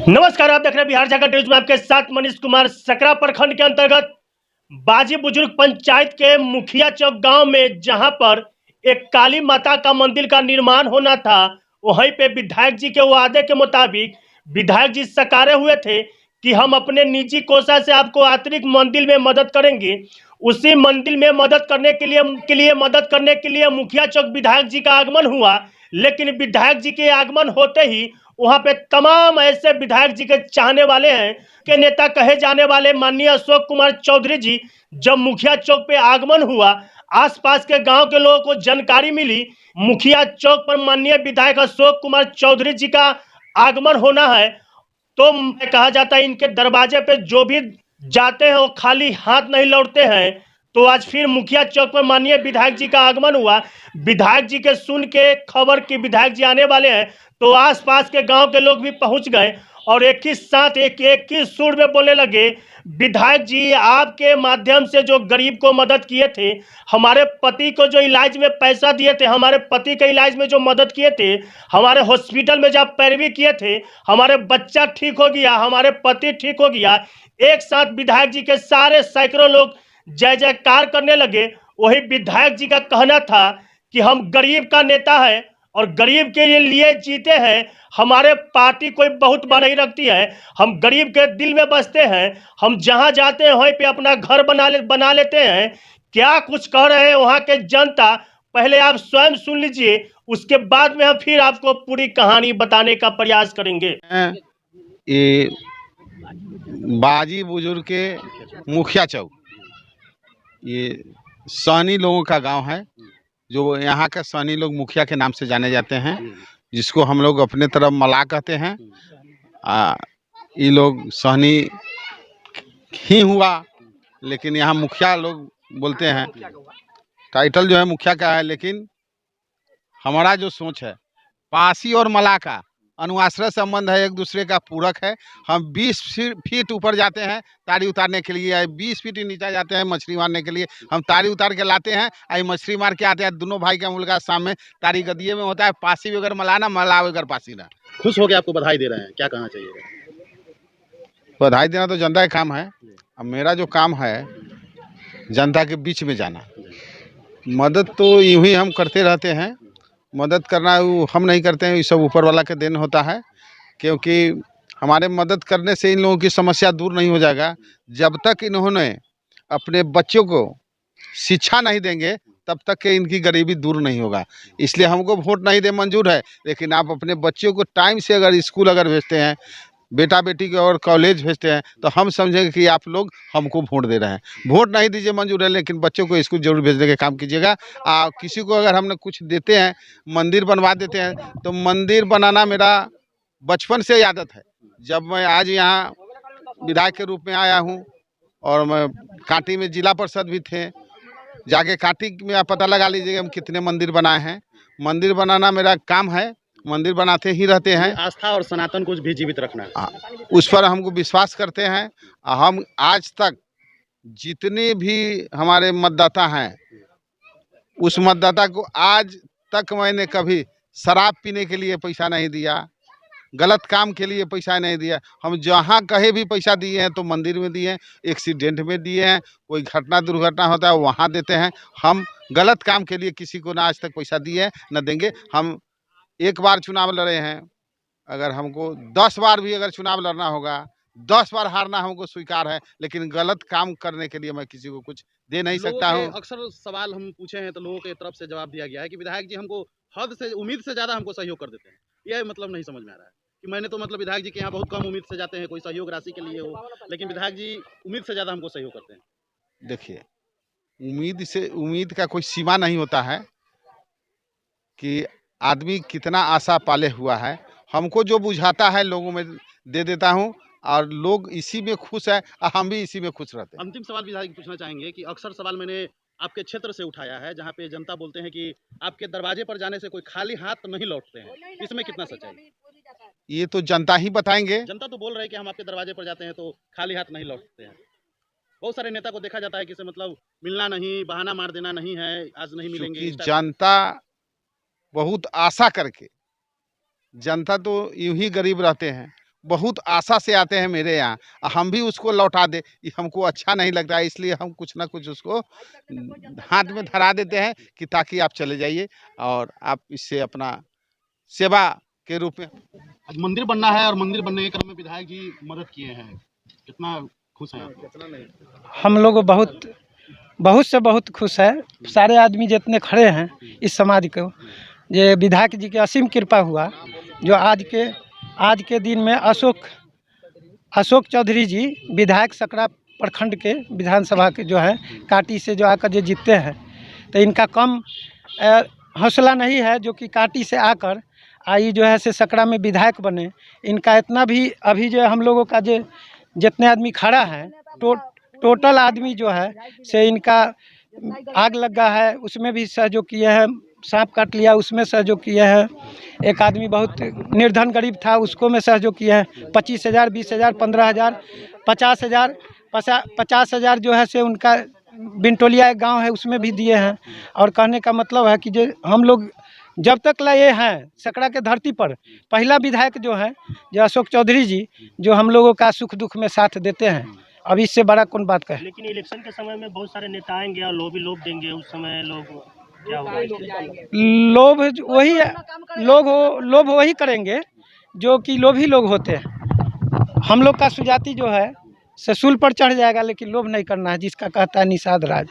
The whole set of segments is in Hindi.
नमस्कार, आप देख रहे हैं बिहार झारखंड न्यूज में आपके साथ मनीष कुमार। सकरा प्रखंड के अंतर्गत बाजी बुजुर्ग पंचायत के मुखिया चौक गांव में जहां पर एक काली माता का मंदिर का निर्माण होना था, वहीं पे विधायक जी के वादे के मुताबिक विधायक जी सकारे हुए थे कि हम अपने निजी कोषा से आपको आंतरिक मंदिर में मदद करेंगे। उसी मंदिर में मदद करने के लिए मुखिया चौक विधायक जी का आगमन हुआ। लेकिन विधायक जी के आगमन होते ही वहां पे तमाम ऐसे विधायक जी के चाहने वाले हैं के नेता कहे जाने वाले माननीय अशोक कुमार चौधरी जी जब मुखिया चौक पे आगमन हुआ, आसपास के गांव के लोगों को जानकारी मिली मुखिया चौक पर माननीय विधायक अशोक कुमार चौधरी जी का आगमन होना है, तो कहा जाता है इनके दरवाजे पे जो भी जाते हैं वो खाली हाथ नहीं लौटते हैं। तो आज फिर मुखिया चौक पर माननीय विधायक जी का आगमन हुआ। विधायक जी के सुन के खबर कि विधायक जी आने वाले हैं, तो आसपास के गांव के लोग भी पहुंच गए और एक ही साथ एक ही सुर में बोलने लगे, विधायक जी आपके माध्यम से जो गरीब को मदद किए थे, हमारे पति को जो इलाज में पैसा दिए थे, हमारे पति के इलाज में जो मदद किए थे, हमारे हॉस्पिटल में जब पैरवी किए थे, हमारे बच्चा ठीक हो गया, हमारे पति ठीक हो गया। एक साथ विधायक जी के सारे सैकड़ों लोग जय जयकार करने लगे। वही विधायक जी का कहना था कि हम गरीब का नेता है और गरीब के लिए जीते हैं। हमारे पार्टी कोई बहुत बड़ा नहीं रखती है, हम गरीब के दिल में बसते हैं। हम जहां जाते हैं वहीं पे अपना घर बना लेते हैं। क्या कुछ कह रहे हैं वहां के जनता, पहले आप स्वयं सुन लीजिए, उसके बाद में हम फिर आपको पूरी कहानी बताने का प्रयास करेंगे। ये बाजी बुजुर्ग के मुखिया चौक, ये सहनी लोगों का गांव है, जो यहाँ का सहनी लोग मुखिया के नाम से जाने जाते हैं, जिसको हम लोग अपने तरफ मला कहते हैं। ये लोग सहनी ही हुआ, लेकिन यहाँ मुखिया लोग बोलते हैं। टाइटल जो है मुखिया का है, लेकिन हमारा जो सोच है पासी और मला का अनुआश्रय संबंध है, एक दूसरे का पूरक है। हम 20 फीट ऊपर जाते हैं तारी उतारने के लिए, 20 फीट नीचे जाते हैं मछली मारने के लिए। हम तारी उतार के लाते हैं, आई मछली मार के आते हैं। दोनों भाई का मुलाकात सामने तारी गदिये में होता है। पासी बगैर मलाना, मला बगैर पासी ना। खुश हो गए, आपको बधाई दे रहे हैं, क्या कहना चाहिए? बधाई देना तो जनता का काम है। अब मेरा जो काम है जनता के बीच में जाना। मदद तो यूं ही हम करते रहते हैं, मदद करना वो हम नहीं करते हैं, ये सब ऊपर वाला का देन होता है। क्योंकि हमारे मदद करने से इन लोगों की समस्या दूर नहीं हो जाएगा। जब तक इन्होंने अपने बच्चों को शिक्षा नहीं देंगे तब तक के इनकी गरीबी दूर नहीं होगा। इसलिए हमको वोट नहीं दे मंजूर है, लेकिन आप अपने बच्चों को टाइम से अगर स्कूल अगर भेजते हैं, बेटा बेटी को और कॉलेज भेजते हैं, तो हम समझेंगे कि आप लोग हमको वोट दे रहे हैं। वोट नहीं दीजिए मंजूर है, लेकिन बच्चों को स्कूल जरूर भेजने का काम कीजिएगा। किसी को अगर हमने कुछ देते हैं, मंदिर बनवा देते हैं, तो मंदिर बनाना मेरा बचपन से आदत है। जब मैं आज यहाँ विधायक के रूप में आया हूँ, और मैं कांटी में जिला परिषद भी थे, जाके कांटी में आप पता लगा लीजिएगा हम कितने मंदिर बनाए हैं। मंदिर बनाना मेरा काम है, मंदिर बनाते ही रहते हैं। आस्था और सनातन को भी जीवित रखना है, उस पर हमको विश्वास करते हैं। हम आज तक जितने भी हमारे मतदाता हैं, उस मतदाता को आज तक मैंने कभी शराब पीने के लिए पैसा नहीं दिया, गलत काम के लिए पैसा नहीं दिया। हम जहाँ कहे भी पैसा दिए हैं तो मंदिर में दिए हैं, एक्सीडेंट में दिए हैं, कोई घटना दुर्घटना होता है वहाँ देते हैं। हम गलत काम के लिए किसी को ना आज तक पैसा दिए हैं, न देंगे। हम एक बार चुनाव लड़े हैं, अगर हमको 10 बार भी अगर चुनाव लड़ना होगा, 10 बार हारना हमको स्वीकार है, लेकिन गलत काम करने के लिए मैं किसी को कुछ दे नहीं सकता हूँ। अक्सर सवाल हम पूछे हैं तो लोगों के तरफ से जवाब दिया गया है कि विधायक जी हमको हद से, उम्मीद से ज्यादा हमको सहयोग कर देते हैं। यह मतलब नहीं समझ में आ रहा है कि मैंने तो मतलब विधायक जी के यहाँ बहुत कम उम्मीद से जाते हैं, कोई सहयोग राशि के लिए हो, लेकिन विधायक जी उम्मीद से ज्यादा हमको सहयोग करते हैं। देखिए, उम्मीद का कोई सीमा नहीं होता है कि आदमी कितना आशा पाले हुआ है। हमको जो बुझाता है लोगों में दे देता हूँ, और लोग इसी में खुश है और हम भी इसी में खुश रहते हैं। अंतिम सवाल विधायक पूछना चाहेंगे कि अक्सर सवाल मैंने आपके क्षेत्र से उठाया है, जहाँ पे जनता बोलते हैं कि आपके दरवाजे पर जाने से कोई खाली हाथ नहीं लौटते हैं, इसमें कितना सच्चाई? ये तो जनता ही बताएंगे। जनता तो बोल रहे हैं कि हम आपके दरवाजे पर जाते हैं तो खाली हाथ नहीं लौटते हैं। बहुत सारे नेता को देखा जाता है कि से मतलब मिलना नहीं, बहाना मार देना नहीं है, आज नहीं मिलेंगे। जनता बहुत आशा करके, जनता तो यूं ही गरीब रहते हैं, बहुत आशा से आते हैं मेरे यहाँ, हम भी उसको लौटा दे, ये हमको अच्छा नहीं लगता है, इसलिए हम कुछ ना कुछ उसको हाथ में धरा देते हैं कि ताकि आप चले जाइए और आप इससे अपना सेवा के रूप में। आज मंदिर बनना है और मंदिर बनने के क्रम में विधायक जी मदद किए हैं, कितना खुश हैं आप? हम लोग बहुत से बहुत खुश है। सारे आदमी जितने खड़े हैं इस समाज को, ये विधायक जी की असीम कृपा हुआ जो आज के दिन में अशोक चौधरी जी विधायक सकरा प्रखंड के विधानसभा के जो है काटी से जो आकर जो जीतते हैं, तो इनका कम हौसला नहीं है जो कि काटी से आकर आई जो है से सकरा में विधायक बने। इनका इतना भी अभी जो हम लोगों का जो जितने आदमी खड़ा है टोटल आदमी जो है से इनका आग लगा है, उसमें भी सहयोग किए हैं, सांप काट लिया उसमें सहयोग किए हैं। एक आदमी बहुत निर्धन गरीब था उसको में सहयोग किए हैं। 25,000 20,000 15,000 50,000 50,000 जो है से उनका बिंटोलिया एक गांव है उसमें भी दिए हैं। और कहने का मतलब है कि जो हम लोग जब तक लाए हैं सकरा के धरती पर पहला विधायक जो है जो अशोक चौधरी जी जो हम लोगों का सुख दुख में साथ देते हैं। अब इससे बड़ा कौन बात कहे। लेकिन इलेक्शन के समय में बहुत सारे नेता आएंगे और लोभ देंगे, उस समय लोग क्या होगा? लोभ वही करेंगे जो कि लोभी लोग होते हैं। हम लोग का सुजाति जो है सूल पर चढ़ जाएगा, लेकिन लोभ नहीं करना है। जिसका कहता है निषाद राज,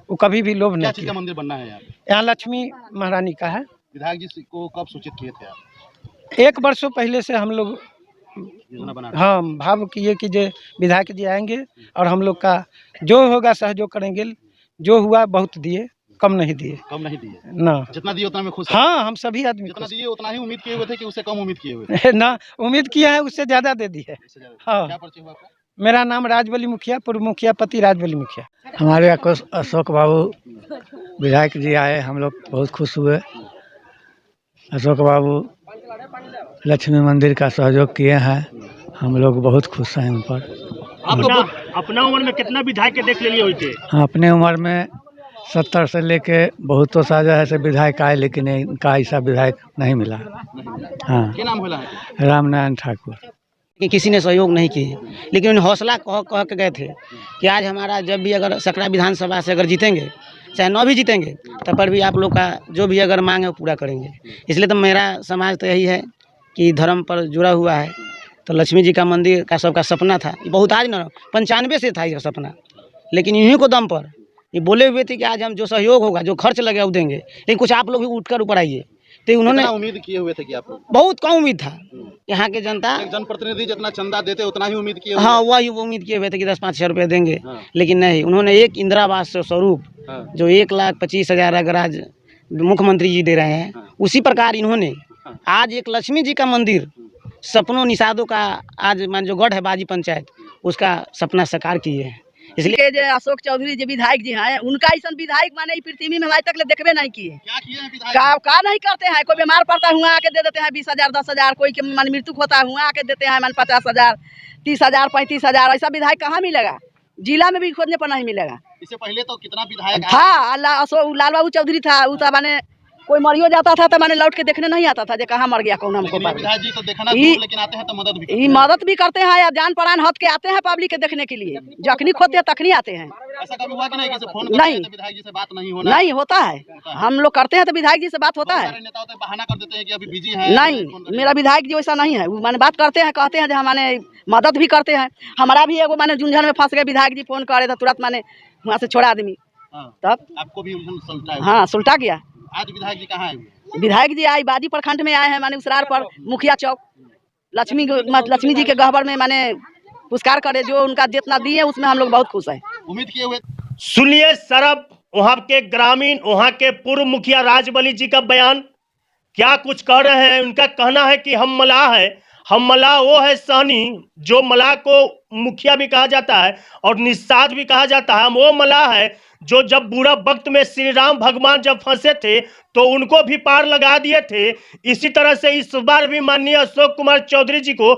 वो कभी भी लोभ नहीं किया। मंदिर बनना है यहाँ लक्ष्मी महारानी का है। विधायक जी को कब सूचित किए थे आप? 1 वर्षों पहले से हम लोग हाँ भाव किए कि जो विधायक जी आएंगे और हम लोग का जो होगा सहयोग करेंगे। जो हुआ बहुत दिए, कम नहीं दिए ना। जितना दिए उतना में खुश। हाँ, हम सभी आदमी जितना दिए उतना ही उम्मीद किए हुए थे कि उससे कम उम्मीद किए हुए थे ना। उम्मीद किया है उससे ज़्यादा दे दी है। हाँ। क्या परिचय हुआ आपका? मेरा नाम राजबली मुखिया, पूर्व मुखिया पति राजबली मुखिया। हमारे अशोक बाबू विधायक जी आए, हम लोग बहुत खुश हुए। अशोक बाबू लक्ष्मी मंदिर का सहयोग किए हैं, हम लोग बहुत खुश हैं उन पर। अपना उम्र में कितना विधायक के देख लिए हुए थे? हाँ, अपने उम्र में 70 से लेके बहुत तो साजा ऐसे विधायक आए, लेकिन इनका ऐसा विधायक नहीं मिला। हाँ, क्या नाम होला? रामनारायण ठाकुर। कि किसी ने सहयोग नहीं किए, लेकिन उन्हें हौसला कह के गए थे कि आज हमारा जब भी अगर सकरा विधानसभा से अगर जीतेंगे, चाहे न भी जीतेंगे, तब पर भी आप लोग का जो भी अगर मांग है वो पूरा करेंगे। इसलिए तो मेरा समाज तो यही है कि धर्म पर जुड़ा हुआ है। तो लक्ष्मी जी का मंदिर का सबका सपना था, ये बहुत आज न 95 से था ये सपना, लेकिन इन्हीं को दम पर ये बोले हुए थे कि आज हम जो सहयोग होगा, जो खर्च लगेगा वो देंगे। लेकिन कुछ आप लोग भी उठकर ऊपर आइए। तो उन्होंने उम्मीद किए हुए थे कि आप बहुत कम उम्मीद था। यहाँ के जनता जनप्रतिनिधि जितना चंदा देते उतना ही उम्मीद किए। हाँ, वही उम्मीद किए हुए थे कि 10-5 हज़ार रुपये देंगे। लेकिन नहीं, उन्होंने एक इंदिरा आवास स्वरूप जो 1,25,000 अगर आज मुख्यमंत्री जी दे रहे हैं, उसी प्रकार इन्होंने आज एक लक्ष्मी जी का मंदिर सपनों निषादों का आज मान जो गढ़ है बाजी पंचायत, उसका सपना साकार किए हैं। इसलिए जो अशोक चौधरी जो विधायक जी हैं, उनका ऐसा विधायक माने पृथ्वी में आज तक ले देखबे नहीं किए। क्या किए हैं विधायक? का नहीं करते हैं। कोई बीमार पड़ता है हुआ आके दे देते हैं 20,000 10,000। कोई के मान मृत्यु होता है हुआ आके देते हैं मान 50,000 30,000 35,000। ऐसा विधायक कहाँ मिलेगा? जिला में भी खोजने पर नहीं मिलेगा। इससे पहले तो कितना विधायक था। अशोक लाल बाबू चौधरी था, वो माने कोई मरियो जाता था तो मैंने लौट के देखने नहीं आता था जो कहाँ मर गया कौन हमको। विधायक जी तो देखना दूर, लेकिन आते हैं तो मदद भी करते हैं। मदद भी करते हैं या जान प्राण हट के आते हैं पब्लिक के देखने के लिए। जखनी खोते हैं तखनी आते हैं। ऐसा कभी हुआ कि नहीं कि फोन नहीं, तो विधायक जी से बात नहीं होना? नहीं होता है। हम लोग करते हैं तो विधायक जी से बात होता है। नेता होते बहाना कर देते हैं कि अभी बिजी है। नहीं, मेरा विधायक जी वैसा नहीं है। वो माने बात करते हैं, कहते हैं जो हमारे मदद भी करते हैं। हमारा भी एगो माने झुंझन में फंस गए, विधायक जी फोन करे तो तुरंत माने वहाँ से छोड़ा आदमी। तब आपको भी सुलटा? हाँ, सुलटा गया। आज विधायक जी कहाँ है? विधायक जी आई बाजी प्रखंड में आए हैं, माने उसरार पर मुखिया चौक लक्ष्मी जी के गहबर में माने पुरस्कार करे। जो उनका जितना दिए उसमें हम लोग बहुत खुश हैं। उम्मीद किए हुए। सुनिए सरब वहां के ग्रामीण, वहां के पूर्व मुखिया राजबली जी का बयान क्या कुछ कह रहे हैं। उनका कहना है कि हम मलाह है, हम मलाह वो है सहनी, जो मलाह को मुखिया भी कहा जाता है और निषाद भी कहा जाता है। हम वो मलाह है जो जब बुरा वक्त में श्री राम भगवान जब फंसे थे तो उनको भी पार लगा दिए थे। इसी तरह से इस बार भी माननीय अशोक कुमार चौधरी जी को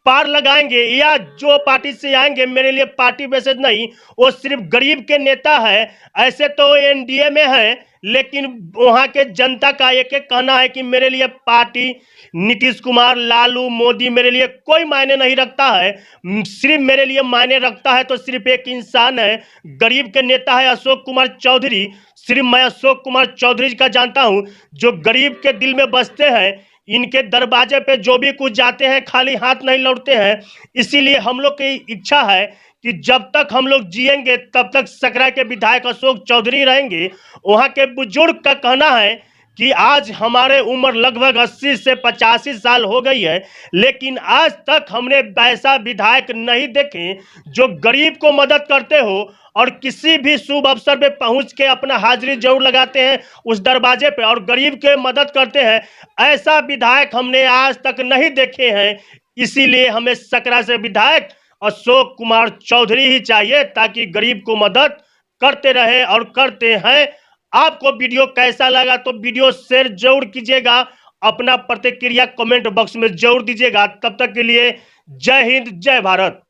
पार लगाएंगे या जो पार्टी से आएंगे, मेरे लिए पार्टी मैसेज नहीं, वो सिर्फ गरीब के नेता है। ऐसे तो एनडीए में है, लेकिन वहाँ के जनता का एक एक कहना है कि मेरे लिए पार्टी नीतीश कुमार, लालू, मोदी मेरे लिए कोई मायने नहीं रखता है। सिर्फ मेरे लिए मायने रखता है तो सिर्फ एक इंसान है, गरीब के नेता है अशोक कुमार चौधरी। सिर्फ मैं अशोक कुमार चौधरी का जानता हूँ, जो गरीब के दिल में बसते हैं। इनके दरवाजे पे जो भी कुछ जाते हैं खाली हाथ नहीं लौटते हैं। इसीलिए हम लोग की इच्छा है कि जब तक हम लोग जिएंगे तब तक सकरा के विधायक अशोक चौधरी रहेंगे। वहाँ के बुजुर्ग का कहना है कि आज हमारे उम्र लगभग 80 से 85 साल हो गई है, लेकिन आज तक हमने वैसा विधायक नहीं देखे जो गरीब को मदद करते हो और किसी भी शुभ अवसर पे पहुंच के अपना हाजिरी जरूर लगाते हैं उस दरवाजे पे और गरीब के मदद करते हैं। ऐसा विधायक हमने आज तक नहीं देखे हैं। इसीलिए हमें सकरा से विधायक अशोक कुमार चौधरी ही चाहिए, ताकि गरीब को मदद करते रहे और करते हैं। आपको वीडियो कैसा लगा तो वीडियो शेयर जरूर कीजिएगा, अपना प्रतिक्रिया कमेंट बॉक्स में जरूर दीजिएगा। तब तक के लिए जय हिंद, जय भारत।